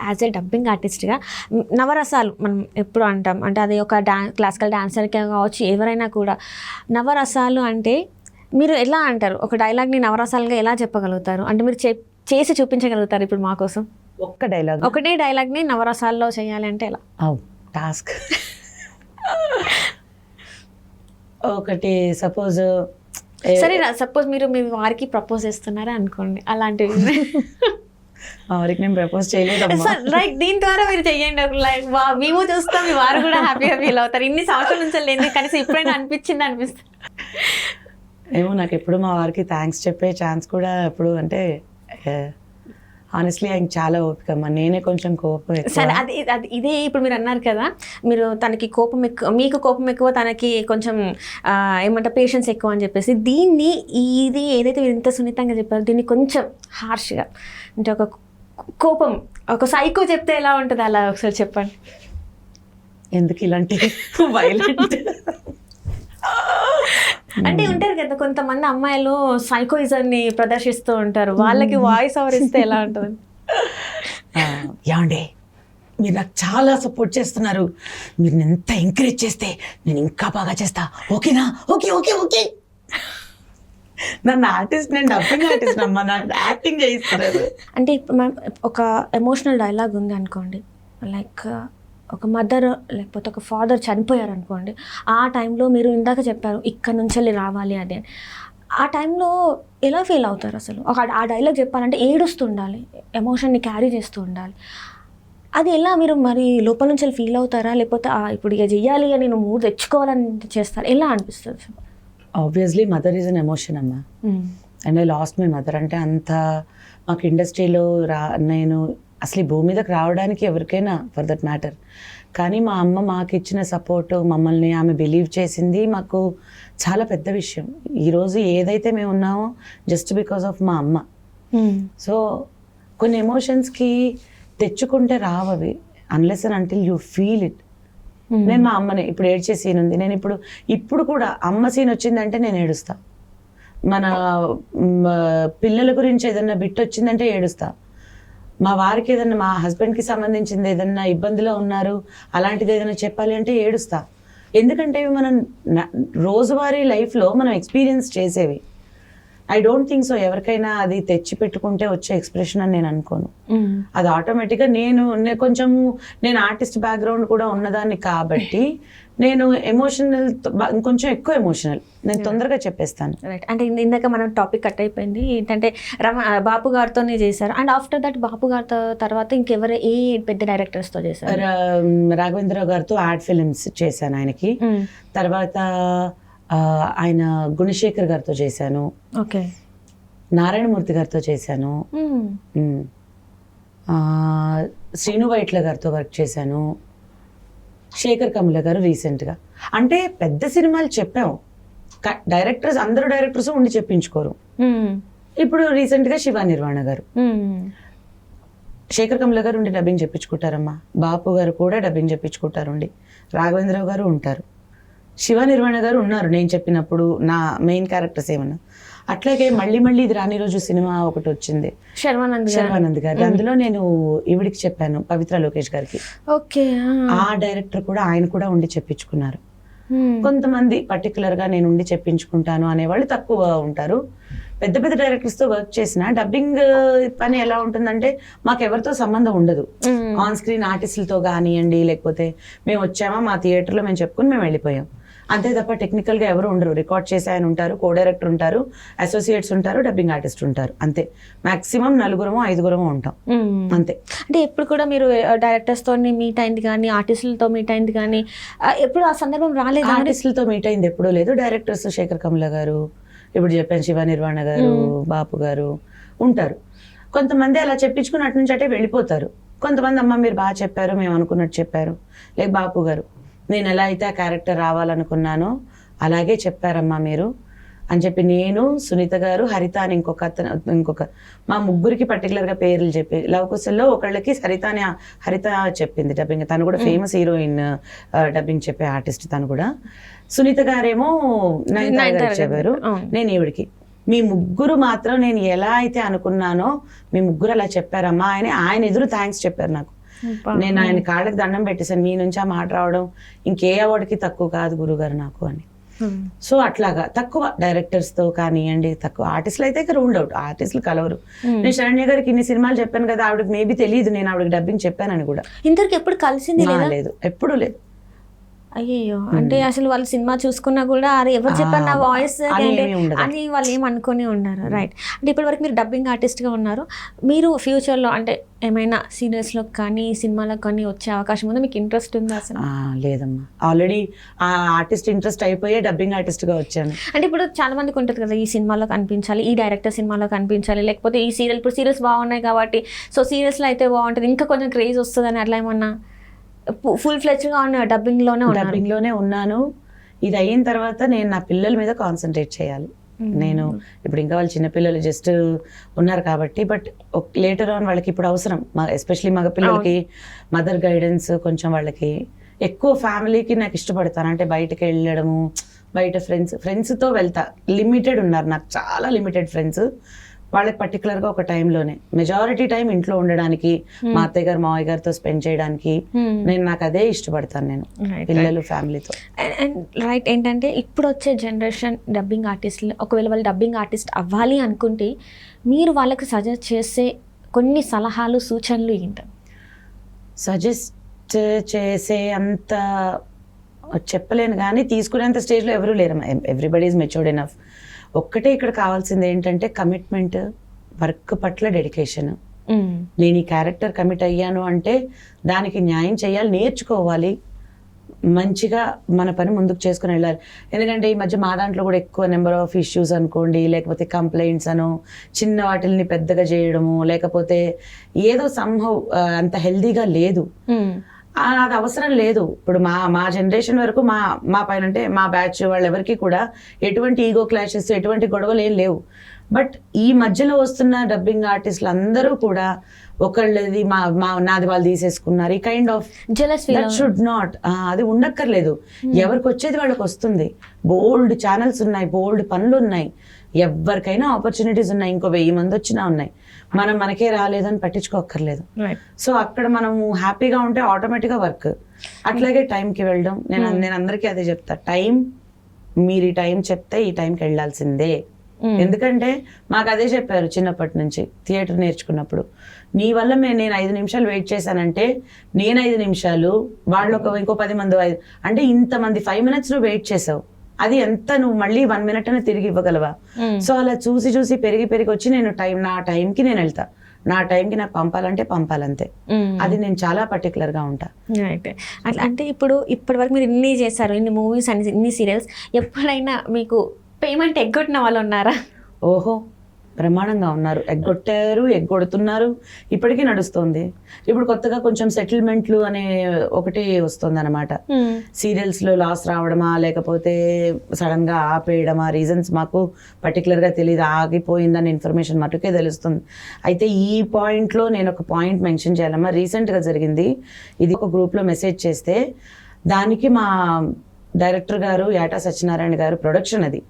As a dubbing ఆర్టిస్ట్గా నవరసాలు మనం ఎప్పుడు అంటాం, అంటే అది ఒక క్లాసికల్ డాన్సర్కే కావచ్చు, ఎవరైనా కూడా నవరసాలు అంటే మీరు ఎలా అంటారు? ఒక డైలాగ్ని నవరసాలుగా ఎలా చెప్పగలుగుతారు? అంటే మీరు చేసి చూపించగలుగుతారు ఇప్పుడు మా కోసం? ఒకటే డైలాగ్ని నవరసాల్లో చేయాలి అంటే ఎలా? టాస్క్ ఒకటి సపోజ్ సరే, సపోజ్ మీరు మీ వారికి ప్రపోజ్ చేస్తున్నారా అనుకోండి, అలాంటివి వారికి నేను ప్రపోజ్ చేయలేదు. లైక్ దీని ద్వారా మీరు చెయ్యండి, లైక్ మేము చూస్తాం, మీ వారు కూడా హ్యాపీగా ఫీల్ అవుతారు. ఇన్ని సంవత్సరాల నుంచి లేదు కనీసం ఇప్పుడైనా అనిపిస్తుంది. ఏమో నాకు ఎప్పుడు మా వారికి థ్యాంక్స్ చెప్పే ఛాన్స్ కూడా ఎప్పుడు, అంటే ఆనెస్ట్లీ ఆయన చాలా ఓపిక అమ్మా, నేనే కొంచెం కోపం ఎక్కువ. సరే, ఇదే ఇప్పుడు మీరు అన్నారు కదా, మీరు తనకి కోపం ఎక్కువ, మీకు కోపం ఎక్కువ, తనకి కొంచెం ఏమంటారు పేషెన్స్ ఎక్కువ అని చెప్పేసి, దీన్ని ఇది ఏదైతే మీరు ఇంత సున్నితంగా చెప్పారో దీన్ని కొంచెం హార్ష్గా, అంటే ఒక కోపం, ఒక సైకో చెప్తే ఎలా ఉంటుంది అలా ఒకసారి చెప్పండి. ఎందుకు ఇలాంటి వైలెంట్ అంటే ఉంటారు కదా కొంతమంది అమ్మాయిలు సైకోయిజాన్ని ప్రదర్శిస్తూ ఉంటారు, వాళ్ళకి వాయిస్ ఓవర్ ఇస్తే ఎలా ఉంటుంది? యాండే మీరు నాకు చాలా సపోర్ట్ చేస్తున్నారు, మీరు ఎంత ఎంకరేజ్ చేస్తే నేను ఇంకా బాగా చేస్తా, ఓకేనా? Okay okay okay. నన్ను ఆర్టిస్ట్, నేను డబ్బింగ్ ఆర్టిస్ట్ అమ్మా, నాకు యాక్టింగ్ చేయిస్తున్నారు. అంటే ఇప్పుడు మనం ఒక ఎమోషనల్ డైలాగ్ ఉంది అనుకోండి, లైక్ ఒక మదర్ లేకపోతే ఒక ఫాదర్ చనిపోయారు అనుకోండి, ఆ టైంలో మీరు ఇందాక చెప్పారు ఇక్కడ నుంచి వెళ్ళి రావాలి అది, ఆ టైంలో ఎలా ఫీల్ అవుతారు అసలు? ఆ డైలాగ్ చెప్పాలంటే ఏడుస్తూ ఉండాలి, ఎమోషన్ని క్యారీ చేస్తూ ఉండాలి, అది ఎలా మీరు మరి లోపల నుంచి వెళ్ళి ఫీల్ అవుతారా, లేకపోతే ఇప్పుడు ఇక చెయ్యాలి అని నేను మూడు తెచ్చుకోవాలని చేస్తారు, ఎలా అనిపిస్తుంది? Obviously mother is an emotion అమ్మా, and I lost my mother. అంటే అంత మాకు ఇండస్ట్రీలో నేను అసలు ఈ భూమి మీదకి రావడానికి ఎవరికైనా ఫర్ దట్ మ్యాటర్, కానీ మా అమ్మ మాకు ఇచ్చిన సపోర్ట్, మమ్మల్ని ఆమె బిలీవ్ చేసింది మాకు చాలా పెద్ద విషయం. ఈరోజు ఏదైతే మేము ఉన్నామో జస్ట్ బికాస్ ఆఫ్ మా అమ్మ. సో కొన్ని ఎమోషన్స్కి తెచ్చుకుంటే రావవి, unless and until you feel it. నేను మా అమ్మని ఇప్పుడు ఏడ్చే సీన్ ఉంది, నేను ఇప్పుడు కూడా అమ్మ సీన్ వచ్చిందంటే నేను ఏడుస్తా. మన పిల్లల గురించి ఏదన్నా బిట్ వచ్చిందంటే ఏడుస్తా. మా వారికి ఏదన్నా, మా హస్బెండ్కి సంబంధించింది ఏదన్నా ఇబ్బందిలో ఉన్నారు అలాంటిది ఏదైనా చెప్పాలి అంటే ఏడుస్తా. ఎందుకంటే ఇవి మనం రోజువారీ లైఫ్లో మనం ఎక్స్పీరియన్స్ చేసేవి. ఐ డోంట్ థింక్ సో ఎవరికైనా అది తెచ్చి పెట్టుకుంటే వచ్చే ఎక్స్ప్రెషన్ అని నేను అనుకోను. అది ఆటోమేటిక్గా నేను ఆర్టిస్ట్ బ్యాక్గ్రౌండ్ కూడా ఉన్నదాన్ని కాబట్టి నేను ఎమోషనల్, ఇంకొంచెం ఎక్కువ ఎమోషనల్, నేను తొందరగా చెప్పేస్తాను. రైట్. అంటే ఇందాక మనం టాపిక్ కట్ అయిపోయింది ఏంటంటే బాపు గారితోనే చేశారు, అండ్ ఆఫ్టర్ దట్ బాపు గారితో తర్వాత ఇంకెవరు ఏ పెద్ద డైరెక్టర్స్తో చేశారు? రాఘవేంద్రరావు గారితో యాడ్ ఫిలిమ్స్ చేశాను ఆయనకి. తర్వాత ఆయన గుణశేఖర్ గారితో చేశాను, ఓకే, నారాయణమూర్తి గారితో చేశాను, శ్రీను వైట్ల గారితో వర్క్ చేశాను, శేఖర్ కమల గారు రీసెంట్గా. అంటే పెద్ద సినిమాలు చెప్పాము, డైరెక్టర్స్ అందరూ డైరెక్టర్స్ ఉండి చెప్పించుకోరు. ఇప్పుడు రీసెంట్గా శివ నిర్వాణ గారు, శేఖర్ కమల గారు ఉండి డబ్బింగ్ చెప్పించుకుంటారమ్మా, బాపు గారు కూడా డబ్బింగ్ చెప్పించుకుంటారు ఉండి, రాఘవేంద్రరావు గారు ఉంటారు, శివ నిర్వాణ గారు ఉన్నారు నేను చెప్పినప్పుడు నా మెయిన్ క్యారెక్టర్స్ ఏమన్నా. అట్లాగే మళ్ళీ ఇది రాని రోజు సినిమా ఒకటి వచ్చింది, శర్వానంద్ గారి, అందులో నేను ఈవిడికి చెప్పాను, పవిత్ర లోకేష్ గారికి. ఓకే, ఆ డైరెక్టర్ కూడా ఆయన కూడా ఉండి చెప్పించుకున్నారు. కొంతమంది పర్టికులర్గా నేను ఉండి చెప్పించుకుంటాను అనేవాళ్ళు తక్కువ ఉంటారు. పెద్ద పెద్ద డైరెక్టర్స్తో వర్క్ చేసిన డబ్బింగ్ పని ఎలా ఉంటుందంటే మాకు ఎవరితో సంబంధం ఉండదు, ఆన్ స్క్రీన్ ఆర్టిస్టులతో కానివ్వండి, లేకపోతే మేము వచ్చామా మా థియేటర్లో మేము చెప్పుకుని మేము వెళ్ళిపోయాం అంతే తప్ప టెక్నికల్గా ఎవరు ఉండరు. రికార్డ్ చేసే ఆయన ఉంటారు, కో డైరెక్టర్ ఉంటారు, అసోసియేట్స్ ఉంటారు, డబ్బింగ్ ఆర్టిస్ట్ ఉంటారు, అంతే. మాక్సిమం 4-5 ఉంటాం అంతే. అంటే ఎప్పుడు కూడా మీరు డైరెక్టర్స్తో మీట్ అయింది కానీ, ఆర్టిస్టులతో మీట్ అయింది కానీ ఎప్పుడు ఆ సందర్భం రాలేదు? ఆర్టిస్టులతో మీట్ అయింది ఎప్పుడూ లేదు. డైరెక్టర్స్ శేఖర్ కమల గారు, ఇప్పుడు చెప్పాను శివ నిర్వాణ గారు, బాపు గారు ఉంటారు. కొంతమంది అలా చెప్పించుకుని అటు నుంచి అటే వెళ్ళిపోతారు. కొంతమంది అమ్మ మీరు బాగా చెప్పారు, మేము అనుకున్నట్టు చెప్పారు, లేక బాపు గారు నేను ఎలా అయితే ఆ క్యారెక్టర్ రావాలనుకున్నానో అలాగే చెప్పారమ్మా మీరు అని చెప్పి, నేను, సునీత గారు, హరిత అని ఇంకొక మా ముగ్గురికి పర్టికులర్గా పేర్లు చెప్పి, లవకుశల్లో ఒకళ్ళకి హరిత చెప్పింది డబ్బింగ్. తను కూడా ఫేమస్ హీరోయిన్, డబ్బింగ్ చెప్పే ఆర్టిస్ట్ తను కూడా. సునీత గారేమో 9th చెప్పారు, నేను ఈవిడికి. మీ ముగ్గురు మాత్రం నేను ఎలా అయితే అనుకున్నానో మీ ముగ్గురు అలా చెప్పారమ్మా. ఆయన ఎదురు థ్యాంక్స్ చెప్పారు నాకు. నేను ఆయన కాళ్ళకి దండం పెట్టేశాను, మీ నుంచి ఆ మాట రావడం ఇంకే అవార్డుకి తక్కువ కాదు గురుగారు నాకు అని. సో అట్లాగా తక్కువ డైరెక్టర్స్ తో కానివ్వండి, తక్కువ ఆర్టిస్టులు అయితే రూల్డ్ అవుట్, ఆర్టిస్టులు కలవరు. నేను శరణ్య గారికి ఇన్ని సినిమాలు చెప్పాను కదా, ఆవిడకి మేబీ తెలియదు నేను ఆవిడకి డబ్బింగ్ చెప్పానని కూడా. ఇంతవరకు ఎప్పుడు కలిసింది లేదు, ఎప్పుడు లేదు. అయ్యో, అంటే అసలు వాళ్ళు సినిమా చూసుకున్నా కూడా అరే ఎవరు చెప్పారు నా వాయిస్ అని వాళ్ళు ఏం అనుకుని ఉన్నారు. రైట్. అంటే ఇప్పటి వరకు మీరు డబ్బింగ్ ఆర్టిస్ట్గా ఉన్నారు. మీరు ఫ్యూచర్లో అంటే ఏమైనా సీరియల్స్లో కానీ సినిమాలకు కానీ వచ్చే అవకాశం ఉందా? మీకు ఇంట్రెస్ట్ ఉందా అసలు? లేదమ్మా, ఆల్రెడీ ఆ ఆర్టిస్ట్ ఇంట్రెస్ట్ అయిపోయే డబ్బింగ్ ఆర్టిస్ట్గా వచ్చాను. అంటే ఇప్పుడు చాలా మందికి ఉంటుంది కదా, ఈ సినిమాలో కనిపించాలి, ఈ డైరెక్టర్ సినిమాలో కనిపించాలి, లేకపోతే ఈ సీరియల్, ఇప్పుడు సీరియల్స్ బాగున్నాయి కాబట్టి సో సీరియల్స్లో అయితే బాగుంటుంది, ఇంకా కొంచెం క్రేజ్ వస్తుందని అట్లా ఏమన్నా? ఫుల్ ఫ్లెడ్జ్గా ఉన్నారు డబ్బింగ్లోనే ఉన్నాను. ఇది అయిన తర్వాత నేను నా పిల్లల మీద కాన్సన్ట్రేట్ చేయాలి. నేను ఇప్పుడు ఇంకా వాళ్ళు చిన్నపిల్లలు జస్ట్ ఉన్నారు కాబట్టి, బట్ లేటర్ ఆన్ వాళ్ళకి ఇప్పుడు అవసరం, ఎస్పెషలీ మగ పిల్లలకి మదర్ గైడెన్స్ కొంచెం వాళ్ళకి ఎక్కువ. ఫ్యామిలీకి నాకు ఇష్టపడతాను అంటే బయటకు వెళ్ళడము, బయట ఫ్రెండ్స్తో వెళ్తా. లిమిటెడ్ ఉన్నారు నాకు, చాలా లిమిటెడ్ ఫ్రెండ్స్. వాళ్ళకి పర్టికులర్గా ఒక టైంలోనే మెజారిటీ టైం ఇంట్లో ఉండడానికి, మా అత్తయ్య గారు మావయ్య గారితో స్పెండ్ చేయడానికి నాకు అదే ఇష్టపడతాను నేను, పిల్లలు ఫ్యామిలీతో. అండ్ రైట్, ఏంటంటే ఇప్పుడు వచ్చే జనరేషన్ డబ్బింగ్ ఆర్టిస్టులు ఒకవేళ వాళ్ళు డబ్బింగ్ ఆర్టిస్ట్ అవ్వాలి అనుకుంటే మీరు వాళ్ళకి సజెస్ట్ చేసే కొన్ని సలహాలు సూచనలు ఏంటి? సజెస్ట్ చేసే అంత చెప్పలేను కానీ తీసుకునేంత స్టేజ్లో ఎవరూ లేరు. Everybody is matured enough. ఒక్కటే ఇక్కడ కావాల్సింది ఏంటంటే కమిట్మెంట్, వర్క్ పట్ల డెడికేషన్. నేను ఈ క్యారెక్టర్ కమిట్ అయ్యాను అంటే దానికి న్యాయం చేయాలి, నేర్చుకోవాలి, మంచిగా మన పని ముందుకు చేసుకుని వెళ్ళాలి. ఎందుకంటే ఈ మధ్య మా దాంట్లో కూడా ఎక్కువ నెంబర్ ఆఫ్ ఇష్యూస్ అనుకోండి, లేకపోతే కంప్లైంట్స్ అను, చిన్న వాటిల్ని పెద్దగా చేయడము, లేకపోతే ఏదో సంహవ్ అంత హెల్దీగా లేదు. అది అవసరం లేదు. ఇప్పుడు మా జనరేషన్ వరకు మా పైన అంటే మా బ్యాచ్ వాళ్ళెవరికి కూడా ఎటువంటి ఈగో క్లాషెస్, ఎటువంటి గొడవలు ఏం లేవు. బట్ ఈ మధ్యలో వస్తున్న డబ్బింగ్ ఆర్టిస్టులు అందరూ కూడా ఒకళ్ళది నాది వాళ్ళు తీసేసుకున్నారు, ఈ kind of that should not. అది ఉండక్కర్లేదు. ఎవరికి వచ్చేది వాళ్ళకి వస్తుంది. బోల్డ్ ఛానల్స్ ఉన్నాయి, బోల్డ్ పనులు ఉన్నాయి, ఎవరికైనా ఆపర్చునిటీస్ ఉన్నాయి, ఇంకో 1000 మంది వచ్చినా ఉన్నాయి. మనకే రాలేదని పట్టించుకోక్కర్లేదు. సో అక్కడ మనము హ్యాపీగా ఉంటే ఆటోమేటిక్గా వర్క్. అట్లాగే టైంకి వెళ్ళడం. నేను అందరికీ అదే చెప్తా, టైం, మీరు ఈ టైం చెప్తే ఈ టైంకి వెళ్ళాల్సిందే. ఎందుకంటే మాకు అదే చెప్పారు చిన్నప్పటి నుంచి థియేటర్ నేర్చుకున్నప్పుడు. నీ వల్ల నేను 5 నిమిషాలు వెయిట్ చేశానంటే నేను 5 నిమిషాలు, వాళ్ళు ఇంకో 10 మంది అంటే ఇంతమంది 5 minutes నువ్వు వెయిట్ చేసావు, అది ఎంత నువ్వు మళ్ళీ 1 minute అని తిరిగి ఇవ్వగలవా? సో అలా చూసి పెరిగి వచ్చి నేను నా టైంకి నేను వెళ్తా, నా టైంకి నాకు పంపాలంటే పంపాలంతే. అది నేను చాలా పర్టికులర్గా ఉంటా. అట్లా అంటే ఇప్పటి వరకు మీరు ఇన్ని చేశారు, ఇన్ని మూవీస్ అని, ఇన్ని సీరియల్స్, ఎప్పుడైనా మీకు పేమెంట్ ఎగ్గొట్టిన వాళ్ళు ఉన్నారా? ఓహో, బ్రహ్మాండంగా ఉన్నారు. ఎగ్గొడుతున్నారు, ఇప్పటికీ నడుస్తుంది. ఇప్పుడు కొత్తగా కొంచెం సెటిల్మెంట్లు అనే ఒకటి వస్తుంది అనమాట. సీరియల్స్లో లాస్ రావడమా, లేకపోతే సడన్గా ఆపేయడమా, రీజన్స్ మాకు పర్టికులర్గా తెలియదు. ఆగిపోయిందని ఇన్ఫర్మేషన్ మటుకే తెలుస్తుంది. అయితే ఈ పాయింట్లో నేను ఒక పాయింట్ మెన్షన్ చేయాలమ్మా. రీసెంట్గా జరిగింది ఇది. ఒక గ్రూప్లో మెసేజ్ చేస్తే దానికి మా డైరెక్టర్ గారు యాటా సత్యనారాయణ గారు ప్రొడక్షన్, అది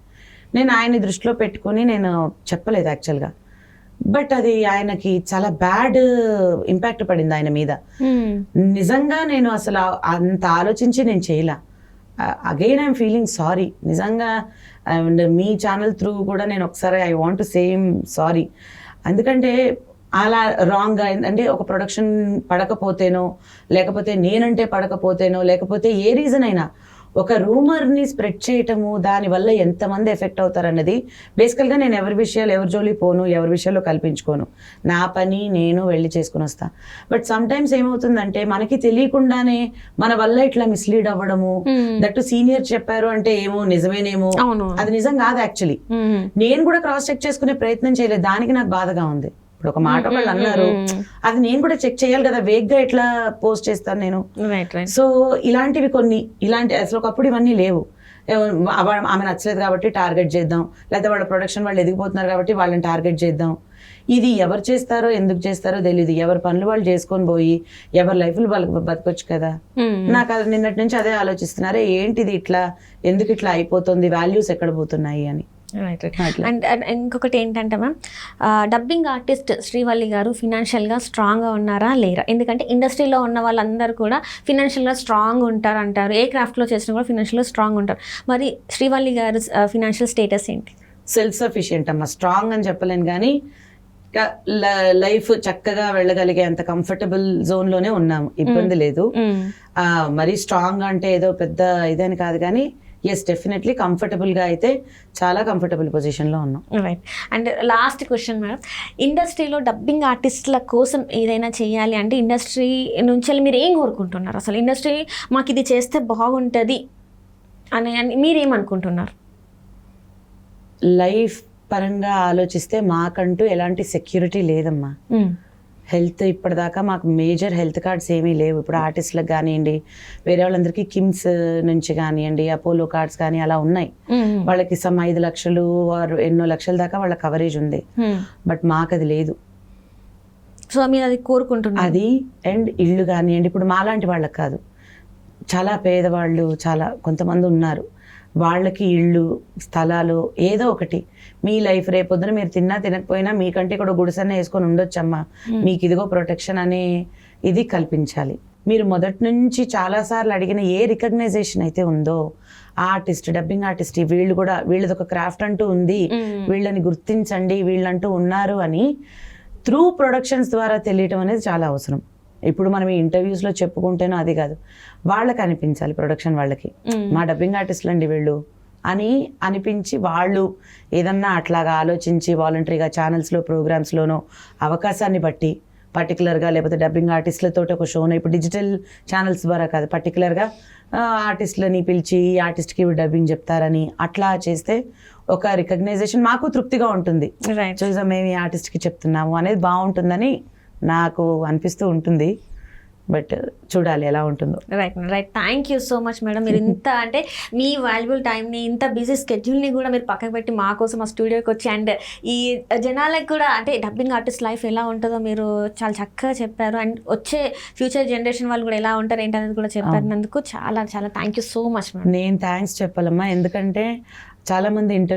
నేను ఆయన్ని దృష్టిలో పెట్టుకుని నేను చెప్పలేదు యాక్చువల్గా. బట్ అది ఆయనకి చాలా బ్యాడ్ ఇంపాక్ట్ పడింది ఆయన మీద. నిజంగా నేను అసలు అంత ఆలోచించి నేను చేయలే. అగైన్ ఐఎమ్ ఫీలింగ్ సారీ నిజంగా. అండ్ మీ ఛానల్ త్రూ కూడా నేను ఒకసారి I want to same sorry. ఎందుకంటే అలా రాంగ్గా, అంటే ఒక ప్రొడక్షన్ పడకపోతేనో, లేకపోతే నేనంటే పడకపోతేనో, లేకపోతే ఏ రీజన్ అయినా ఒక రూమర్ని స్ప్రెడ్ చేయటము, దానివల్ల ఎంతమంది ఎఫెక్ట్ అవుతారన్నది బేసికల్గా నేను ఎవరి జోలి పోను, ఎవరి విషయాల్లో కల్పించుకోను. నా పని నేను వెళ్ళి చేసుకుని వస్తా. బట్ సమ్ టైమ్స్ ఏమవుతుందంటే మనకి తెలియకుండానే మన వల్ల ఇట్లా మిస్లీడ్ అవ్వడము, దట్టు సీనియర్ చెప్పారు అంటే ఏమో నిజమేనేమో, అది నిజం కాదు యాక్చువల్లీ. నేను కూడా క్రాస్ చెక్ చేసుకునే ప్రయత్నం చేయలేదు, దానికి నాకు బాధగా ఉంది. ఇప్పుడు ఒక మాట వాళ్ళు అన్నారు, అది నేను కూడా చెక్ చేయాలి కదా, వేగ్గా ఎట్లా పోస్ట్ చేస్తాను నేను. సో ఇలాంటివి కొన్ని, అసలు ఒకప్పుడు ఇవన్నీ లేవు. ఆమె నచ్చలేదు కాబట్టి టార్గెట్ చేద్దాం, లేకపోతే వాళ్ళ ప్రొడక్షన్ వాళ్ళు ఎదిగిపోతున్నారు కాబట్టి వాళ్ళని టార్గెట్ చేద్దాం. ఇది ఎవరు చేస్తారో ఎందుకు చేస్తారో తెలియదు. ఎవరి పనులు వాళ్ళు చేసుకొని పోయి ఎవరి లైఫ్లు వాళ్ళకి బతకొచ్చు కదా. నాకు అది నిన్నటి నుంచి అదే ఆలోచిస్తున్నారే, ఏంటిది ఇట్లా, ఎందుకు ఇట్లా అయిపోతుంది, వాల్యూస్ ఎక్కడ పోతున్నాయి అని. అట్లా. అండ్ ఇంకొకటి ఏంటంటే మ్యామ్, డబ్బింగ్ ఆర్టిస్ట్ శ్రీవల్లి గారు ఫినాన్షియల్గా స్ట్రాంగ్గా ఉన్నారా లేరా? ఎందుకంటే ఇండస్ట్రీలో ఉన్న వాళ్ళందరూ కూడా ఫినాన్షియల్గా స్ట్రాంగ్ ఉంటారు అంటారు, ఏ క్రాఫ్ట్లో చేసినా కూడా ఫినాన్షియల్గా స్ట్రాంగ్ ఉంటారు. మరి శ్రీవల్లి గారు ఫినాన్షియల్ స్టేటస్ ఏంటి? సెల్ఫ్ సఫిషియెంట్ అమ్మ, స్ట్రాంగ్ అని చెప్పలేను కానీ లైఫ్ చక్కగా వెళ్ళగలిగే అంత కంఫర్టబుల్ జోన్లోనే ఉన్నాము, ఇబ్బంది లేదు. మరీ స్ట్రాంగ్ అంటే ఏదో పెద్ద ఇదని కాదు కానీ ఎస్ డెఫినెట్లీ కంఫర్టబుల్గా అయితే చాలా కంఫర్టబుల్ పొజిషన్లో ఉన్నాం. Right. And last question madam, ఇండస్ట్రీలో డబ్బింగ్ ఆర్టిస్టుల కోసం ఏదైనా చేయాలి అంటే ఇండస్ట్రీ నుంచి మీరు ఏం కోరుకుంటున్నారు? అసలు ఇండస్ట్రీ మాకు ఇది చేస్తే బాగుంటుంది అని మీరేమనుకుంటున్నారు? లైఫ్ పరంగా ఆలోచిస్తే మాకంటూ ఎలాంటి సెక్యూరిటీ లేదమ్మా. హెల్త్ ఇప్పటిదాకా మాకు మేజర్ హెల్త్ కార్డ్స్ ఏమీ లేవు. ఇప్పుడు ఆర్టిస్టులకు కానివ్వండి, వేరే వాళ్ళందరికీ కిమ్స్ నుంచి కానివ్వండి, అపోలో కార్డ్స్ కానీ అలా ఉన్నాయి. వాళ్ళకి 5 లక్షలు ఎన్నో లక్షల దాకా వాళ్ళ కవరేజ్ ఉంది. బట్ మాకు అది లేదు. సో మీరు అది కోరుకుంటున్నారు? అది అండ్ ఇల్లు కానివ్వండి, ఇప్పుడు మాలాంటి వాళ్ళకి కాదు, చాలా పేదవాళ్ళు చాలా కొంతమంది ఉన్నారు, వాళ్ళకి ఇళ్ళు స్థలాలు ఏదో ఒకటి. మీ లైఫ్ రేపొద్దున మీరు తిన్నా తినకపోయినా మీకంటే ఇక్కడ గుడిసన్న వేసుకొని ఉండొచ్చమ్మా, మీకు ఇదిగో ప్రొటెక్షన్ అనే ఇది కల్పించాలి. మీరు మొదటి నుంచి చాలాసార్లు అడిగిన ఏ రికగ్నైజేషన్ అయితే ఉందో, ఆర్టిస్ట్, డబ్బింగ్ ఆర్టిస్ట్, వీళ్ళు కూడా వీళ్ళది ఒక క్రాఫ్ట్ అంటూ ఉంది, వీళ్ళని గుర్తించండి, వీళ్ళంటూ ఉన్నారు అని త్రూ ప్రొడక్షన్స్ ద్వారా తెలియటం అనేది చాలా అవసరం. ఇప్పుడు మనం ఈ ఇంటర్వ్యూస్లో చెప్పుకుంటేనో అది కాదు, వాళ్ళకి అనిపించాలి, ప్రొడక్షన్ వాళ్ళకి మా డబ్బింగ్ ఆర్టిస్టులు అండి వీళ్ళు అని అనిపించి వాళ్ళు ఏదన్నా అట్లాగా ఆలోచించి వాలంటరీగా ఛానల్స్లో ప్రోగ్రామ్స్లోనో అవకాశాన్ని బట్టి పర్టికులర్గా, లేకపోతే డబ్బింగ్ ఆర్టిస్టులతో ఒక షోను ఇప్పుడు డిజిటల్ ఛానల్స్ ద్వారా కాదు, పర్టికులర్గా ఆర్టిస్టులని పిలిచి ఈ ఆర్టిస్ట్కి డబ్బింగ్ చెప్తారని అట్లా చేస్తే ఒక రికగ్నైజేషన్ మాకు తృప్తిగా ఉంటుంది. చూసా మేము ఈ ఆర్టిస్ట్కి చెప్తున్నాము అనేది బాగుంటుందని నాకు అనిపిస్తూ ఉంటుంది. బట్ చూడాలి ఎలా ఉంటుందో. Right. Thank you so much madam. మీరు ఇంత అంటే మీ వాల్యుబుల్ టైంని, ఇంత బిజీ స్కెడ్యూల్ని కూడా మీరు పక్కకు పెట్టి మా కోసం మా స్టూడియోకి వచ్చి అండ్ ఈ జనాలకు కూడా అంటే డబ్బింగ్ ఆర్టిస్ట్ లైఫ్ ఎలా ఉంటుందో మీరు చాలా చక్కగా చెప్పారు. అండ్ వచ్చే ఫ్యూచర్ జనరేషన్ వాళ్ళు కూడా ఎలా ఉంటారు ఏంటనేది కూడా చెప్పారినందుకు చాలా చాలా thank you so much madam. నేను థ్యాంక్స్ చెప్పాలమ్మా, ఎందుకంటే చాలామంది ఇంటర్వ్యూ